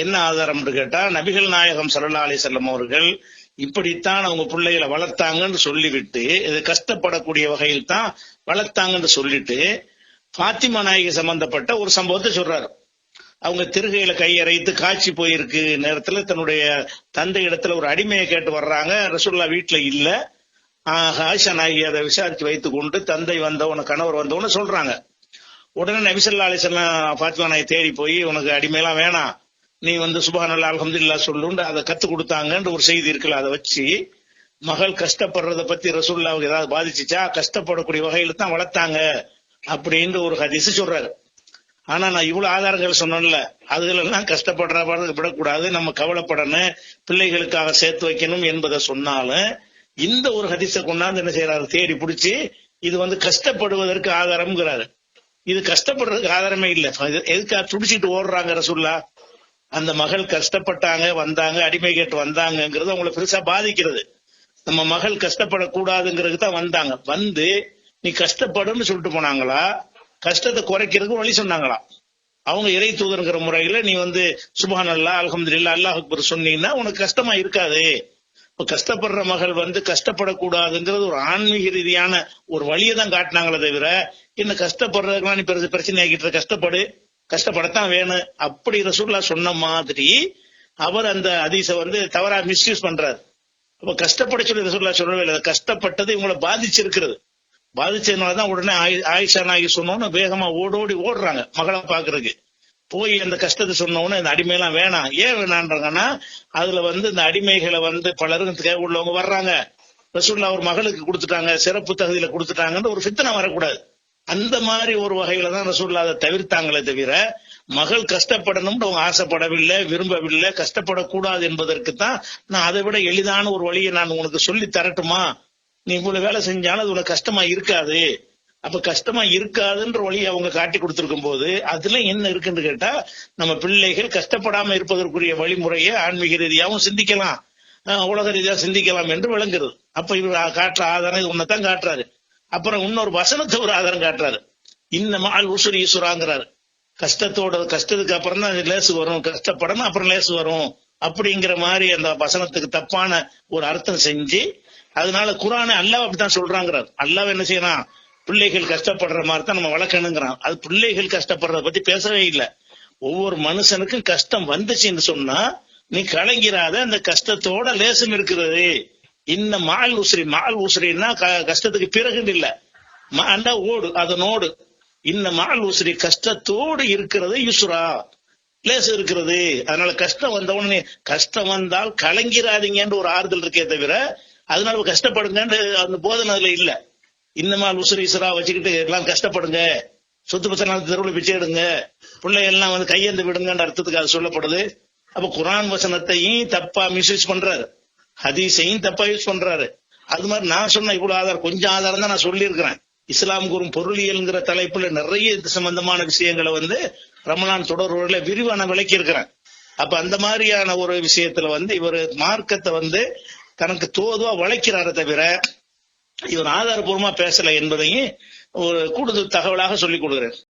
என்ன ஆதாரம்னு கேட்டால், நபிகள் நாயகம் ஸல்லல்லாஹு அலைஹி வஸல்லம் அவர்கள் இப்படித்தான் அவங்க பிள்ளைகளை வளர்த்தாங்கன்னு சொல்லிவிட்டு, இது கஷ்டப்படக்கூடிய வகையில் தான் வளர்த்தாங்கன்னு சொல்லிட்டு ஃபாத்திமா நாயகி சம்பந்தப்பட்ட ஒரு சம்பவத்தை சொல்றாரு. அவங்க திருகையில கையறைத்து காய்ச்சி போயிருக்கு நேரத்துல தன்னுடைய தந்தை இடத்துல ஒரு அடிமையை கேட்டு வர்றாங்க. ரசூலுல்லாஹ் வீட்டுல இல்ல, ஆயிஷா நாயகி அதை விசாரிச்சு வைத்துக் கொண்டு தந்தை வந்தவன கணவர் வந்தவன சொல்றாங்க. உடனே நபி ஸல்லல்லாஹு அலைஹி வஸல்லம் ஃபாத்திமா நாயை தேடி போய் உனக்கு அடிமையெல்லாம் வேணாம், நீ சுப்ஹானல்லாஹ் அல்ஹம்துலில்லாஹ் சொல்லுன்னு அதை கத்து கொடுத்தாங்கன்ற ஒரு செய்தி இருக்குல்ல, அதை வச்சு மகள் கஷ்டப்படுறத பத்தி ரசூலுல்லாஹ்வுக்கு ஏதாவது பாதிச்சுச்சா, கஷ்டப்படக்கூடிய வகையில தான் வளர்த்தாங்க அப்படின்ற ஒரு ஹதீஸ் சொல்றாரு. ஆனா நான் இவ்வளவு ஆதாரங்கள் சொன்னேன்ல, அதுகளெல்லாம் கஷ்டப்படுற விடக்கூடாது, நம்ம கவலைப்படணும், பிள்ளைகளுக்காக சேர்த்து வைக்கணும் என்பதை சொன்னாலும் இந்த ஒரு ஹதீஸை கொண்டாந்து என்ன செய்யறாரு, தேடி பிடிச்சி இது கஷ்டப்படுவதற்கு ஆதாரம்ங்கிறாரு. இது கஷ்டப்படுறதுக்கு ஆதாரமே இல்லை. எதுக்கா துடிச்சிட்டு ஓடுறாங்க ரசூல்லா? அந்த மகள் கஷ்டப்பட்டாங்க, வந்தாங்க, அடிமை கேட்டு வந்தாங்கிறது அவங்களை பெருசா பாதிக்கிறது. நம்ம மகள் கஷ்டப்படக்கூடாதுங்கிறதுக்கு தான் வந்தாங்க. நீ கஷ்டப்படுன்னு சொல்லிட்டு போனாங்களா, கஷ்டத்தை குறைக்கிறதுக்கு வழி சொன்னாங்களா? அவங்க இறை தூதர்ங்கிற முறையில நீ சுப்ஹானல்லாஹ் அல்ஹம்துலில்லாஹ் அல்லாஹ் அக்பர் சொன்னீங்கன்னா உனக்கு கஷ்டமா இருக்காது. இப்ப கஷ்டப்படுற மகள் கஷ்டப்படக்கூடாதுங்கிறது ஒரு ஆன்மீக ரீதியான ஒரு வழியை தான் காட்டினாங்களே தவிர, என்ன கஷ்டப்படுறதுக்கெல்லாம் நீ பெருசு பிரச்சனை ஆகிட்டு கஷ்டப்படத்தான் வேணும் அப்படி ரசூலுல்லாஹ் சொன்ன மாதிரி அவர் அந்த ஹதீஸை தவறா மிஸ்யூஸ் பண்றாரு. அப்ப கஷ்டப்பட சொல்லி ரசூலுல்லாஹ் சொல்லவே இல்லை, கஷ்டப்பட்டது இவங்களை பாதிச்சிருக்கிறது. பாதிச்சதுனாலதான் உடனே ஆயிஷா நாயகி சொன்னோன்னு வேகமா ஓடுறாங்க மகளை பாக்குறதுக்கு. போய் அந்த கஷ்டத்தை சொன்னோன்னு இந்த அடிமையெல்லாம் வேணாம். ஏன் வேணான்றாங்கன்னா, அதுல இந்த அடிமைகளை பலரும் உள்ளவங்க வர்றாங்க, ரசூலுல்லாஹ் ஒரு மகளுக்கு கொடுத்துட்டாங்க, சிறப்பு தகுதியில கொடுத்துட்டாங்கன்னு ஒரு ஃபித்னா வரக்கூடாது. அந்த மாதிரி ஒரு வகையில தான் ரசூலுல்லாஹ் அதை தவிர்த்தாங்களே தவிர, மகள் கஷ்டப்படணும்னு அவங்க ஆசைப்படவில்லை, விரும்பவில்லை, கஷ்டப்படக்கூடாது என்பதற்கு தான் நான் அதை விட எளிதான ஒரு வழியை நான் உனக்கு சொல்லி தரட்டுமா, நீ இவ்வளவு வேலை செஞ்சாலும் அது உனக்கு கஷ்டமா இருக்காது. அப்ப கஷ்டமா இருக்காதுன்ற வழியை அவங்க காட்டி கொடுத்திருக்கும் போது அதுல என்ன இருக்குன்னு கேட்டா, நம்ம பிள்ளைகள் கஷ்டப்படாம இருப்பதற்குரிய வழிமுறையை ஆன்மீக ரீதியாகவும் சிந்திக்கலாம், உலக ரீதியா சிந்திக்கலாம் என்று விளங்குறது. அப்ப இவர் காட்டுற ஆதாரம் இது ஒன்னதான் காட்டுறாரு. அப்புறம் இன்னொரு வசனத்தை ஒரு ஆதாரம் காட்டுறாரு. இந்த மஅல் உஸ்ரி யுஸ்ராங்கிறாரு. கஷ்டத்துக்கு அப்புறம் தான் லேசு வரும், கஷ்டப்படணும் அப்புறம் லேசு வரும் அப்படிங்கிற மாதிரி அந்த வசனத்துக்கு தப்பான ஒரு அர்த்தம் செஞ்சு, அதனால குர்ஆனை அல்லாஹ் அப்படித்தான் சொல்றாங்கிறார். அல்லாஹ் என்ன செய்யறான், பிள்ளைகள் கஷ்டப்படுற மாதிரி தான் நம்ம வளர்க்கணுங்கிறான். அது பிள்ளைகள் கஷ்டப்படுறத பத்தி பேசவே இல்லை. ஒவ்வொரு மனுஷனுக்கும் கஷ்டம் வந்துச்சுன்னு சொன்னா நீ கலங்கிறாத, அந்த கஷ்டத்தோட லேசம் இருக்கிறது. இன்ன மஅல் உஸ்ரின்னா கஷ்டத்துக்கு பிறகு இல்ல, ஓடு அதனோடு, இன்ன மஅல் உஸ்ரி கஷ்டத்தோடு இருக்கிறது யுஸ்ரா, லேசு இருக்கிறது. அதனால கஷ்டம் வந்தவொடனே கஷ்டம் வந்தால் கலங்கிறாதீங்கன்னு ஒரு ஆறுதல் இருக்கே தவிர அதனால கஷ்டப்படுங்கன்னு அந்த போதனை அதுல இல்ல. இன்னமால் உசுரி இசுரா வச்சுக்கிட்டு எல்லாம் கஷ்டப்படுங்க, சொத்து பத்திரம் தெருவில் பிச்சை எடுங்க, பிள்ளை எல்லாம் கையெழுந்து விடுங்கன்ற அர்த்தத்துக்கு அது சொல்லப்படுது. அப்ப குர்ஆன் வசனத்தையும் தப்பா மிஸ்யூஸ் பண்றாரு, ஹதீஸையும் தப்பா யூஸ் பண்றாரு. அது மாதிரி நான் சொன்ன இவ்வளவு ஆதாரம், கொஞ்சம் ஆதாரம் தான் நான் சொல்லியிருக்கிறேன். இஸ்லாம் கூறும் பொருளியல்ங்கிற தலைப்புல நிறைய இது சம்பந்தமான விஷயங்களை ரமலான் தொடர்புல விரிவான விளக்கி இருக்கிறேன். அப்ப அந்த மாதிரியான ஒரு விஷயத்துல இவர் மார்க்கத்தை தனக்கு தோதுவா வளைக்கிறாரே தவிர இவர் ஆதாரபூர்வமா பேசல என்பதையும் ஒரு கூடுதல் தகவலாக சொல்லிக் கொடுக்கிறேன்.